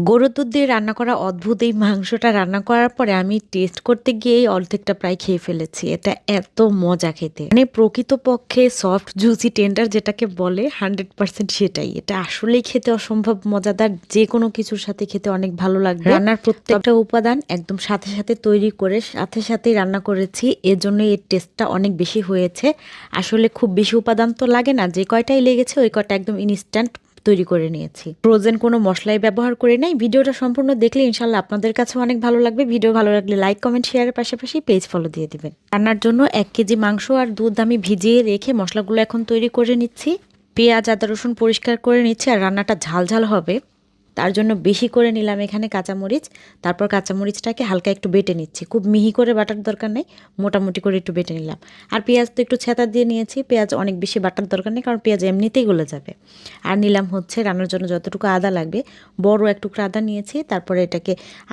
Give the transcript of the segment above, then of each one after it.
গরুর দুধ দিয়ে রান্না করা অদ্ভুত এই মাংসটা রান্না করার পরে আমি টেস্ট করতে গিয়েই অর্ধেকটা প্রায় খেয়ে ফেলেছি। এটা এত মজা খেতে। মানে প্রকৃতপক্ষে সফট জুসি টেন্ডার যেটাকে বলে 100% সেটাই। এটা আসলেই খেতে অসম্ভব মজাদার। যেকোনো কিছুর সাথে খেতে অনেক ভালো লাগবে। রান্নার প্রত্যেকটা উপাদান একদম সাথে সাথে তৈরি করে সাথে সাথেই রান্না করেছি। এজন্য এর টেস্টটা অনেক বেশি হয়েছে। আসলে খুব বেশি উপাদান তো লাগে না। যে কয়টাই লেগেছে ওই কয়টা একদম ইনস্ট্যান্ট তৈরি করে নিয়েছি। ফ্রোজেন কোনো মশলাই ব্যবহার করে নাই। ভিডিওটা সম্পূর্ণ দেখলে ইনশাল্লাহ আপনাদের কাছে অনেক ভালো লাগবে। ভিডিও ভালো লাগলে লাইক, কমেন্ট, শেয়ারের পাশাপাশি পেজ ফলো দিয়ে দিবেন। রান্নার জন্য 1 কেজি মাংস আর দুধ আমি ভিজিয়ে রেখে মশলাগুলো এখন তৈরি করে নিচ্ছি। পেঁয়াজ, আদা, রসুন পরিষ্কার করে নিচ্ছি। আর রান্নাটা ঝাল ঝাল হবে, তার জন্য বেশি করে নিলাম এখানে কাঁচামরিচ। তারপর কাঁচামরিচটাকে হালকা একটু বেটে নিচ্ছি। খুব মিহি করে বাটার দরকার নেই, মোটামুটি করে একটু বেটে নিলাম। আর পেঁয়াজ তো একটু ছেঁচা দিয়ে নিয়েছি। পেঁয়াজ অনেক বেশি বাটার দরকার নেই, কারণ পেঁয়াজ এমনিতেই গলে যাবে। আর নিলাম হচ্ছে রান্নার জন্য যতটুকু আদা লাগবে, বড় এক টুকরা আদা নিয়েছি। তারপরে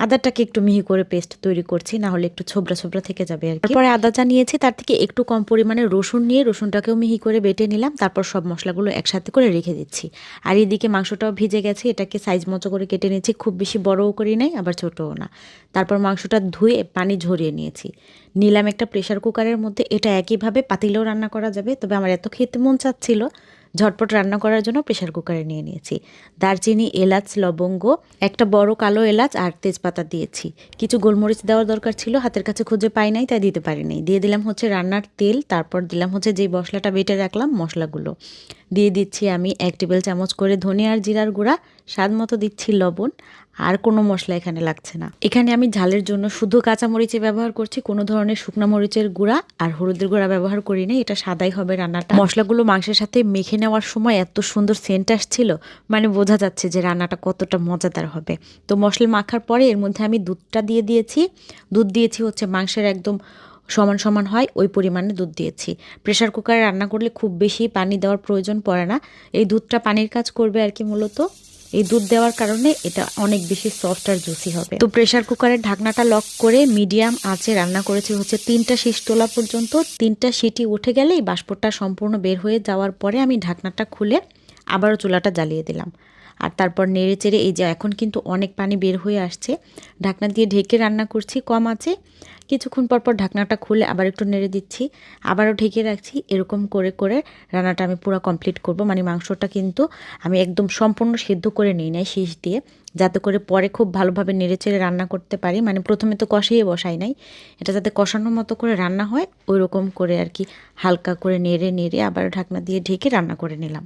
আদাটাকে একটু মিহি করে পেস্ট তৈরি করছি, না হলে একটু ছোবরা ছোবরা থেকে যাবে আর কি। তারপরে আদা যা নিয়েছি তার থেকে একটু কম পরিমাণে রসুন নিয়ে রসুনটাকেও মিহি করে বেটে নিলাম। তারপর সব মশলাগুলো একসাথে করে রেখে দিচ্ছি। আর এদিকে মাংসটাও ভিজে গেছে, এটাকে সাইজ মতো করে কেটে নিয়েছি। খুব বেশি বড়ও করি নাই, আবার ছোটও না। তারপর মাংসটা ধুয়ে পানি ঝরিয়ে নিয়েছি। নিলাম একটা প্রেশার কুকারের মধ্যে। এটা একইভাবে পাতিলেও রান্না করা যাবে, তবে আমার এত খেতে মন চাচ্ছিল ঝটপট রান্না করার জন্য প্রেশার কুকারে নিয়ে নিয়েছি। দারচিনি, এলাচ, লবঙ্গ, একটা বড় কালো এলাচ আর তেজপাতা দিয়েছি। কিছু গোলমরিচ দেওয়ার দরকার ছিল, হাতের কাছে খুঁজে পাই নাই, তাই দিতে পারি নাই। দিয়ে দিলাম হচ্ছে রান্নার তেল। তারপর দিলাম হচ্ছে যে মশলাটা বেটে রাখলাম মশলাগুলো দিয়ে দিচ্ছি আমি 1 টেবিল চামচ করে ধনে আর জিরার গুঁড়া, স্বাদ মতো দিচ্ছি লবণ। আর কোনো মশলা এখানে লাগছে না। এখানে আমি ঝালের জন্য শুধু কাঁচামরিচে ব্যবহার করছি, কোনো ধরনের শুকনা মরিচের গুঁড়া আর হলুদের গুঁড়া ব্যবহার করি না। এটা সাদাই হবে রান্নাটা। মশলাগুলো মাংসের সাথে মেখে নেওয়ার সময় এত সুন্দর সেন্ট আসছিল, মানে বোঝা যাচ্ছে যে রান্নাটা কতটা মজাদার হবে। তো মশলা মাখার পরে এর মধ্যে আমি দুধটা দিয়ে দিয়েছি। দুধ দিয়েছি হচ্ছে মাংসের একদম সমান সমান হয় ওই পরিমাণে দুধ দিয়েছি। প্রেশার কুকারে রান্না করলে খুব বেশি পানি দেওয়ার প্রয়োজন পড়ে না, এই দুধটা পানির কাজ করবে আর কি। মূলত এই দুধ দেওয়ার কারণে এটা অনেক বেশি সফট আর জুসি হবে। তো প্রেশার কুকারের ঢাকনাটা লক করে মিডিয়াম আঁচে রান্না করেছি হচ্ছে 3টা শীষ তোলা পর্যন্ত। 3টা সিটি উঠে গেলেই বাষ্পটা সম্পূর্ণ বের হয়ে যাওয়ার পরে আমি ঢাকনাটা খুলে আবারও চুলাটা জ্বালিয়ে দিলাম। আর তারপর নেড়ে চেড়ে এই যে এখন কিন্তু অনেক পানি বের হয়ে আসছে। ঢাকনা দিয়ে ঢেকে রান্না করছি কম আঁচে। কিছুক্ষণ পর পর ঢাকনাটা খুলে আবার একটু নেড়ে দিচ্ছি, আবারও ঢেকে রাখছি। এরকম করে করে রান্নাটা আমি পুরো কমপ্লিট করব। মানে মাংসটা কিন্তু আমি একদম সম্পূর্ণ সিদ্ধ করে নিই নাই শীষ দিয়ে, যাতে করে পরে খুব ভালোভাবে নেড়ে চেড়ে রান্না করতে পারি। মানে প্রথমে তো কষিয়ে বসাই নাই, এটা যাতে কষানোর মতো করে রান্না হয় ওই রকম করে আর কি। হালকা করে নেড়ে নেড়ে আবার ঢাকনা দিয়ে ঢেকে রান্না করে নিলাম।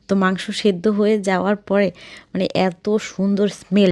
তো মাংস সেদ্ধ হয়ে যাওয়ার পরে মানে এত সুন্দর স্মেল।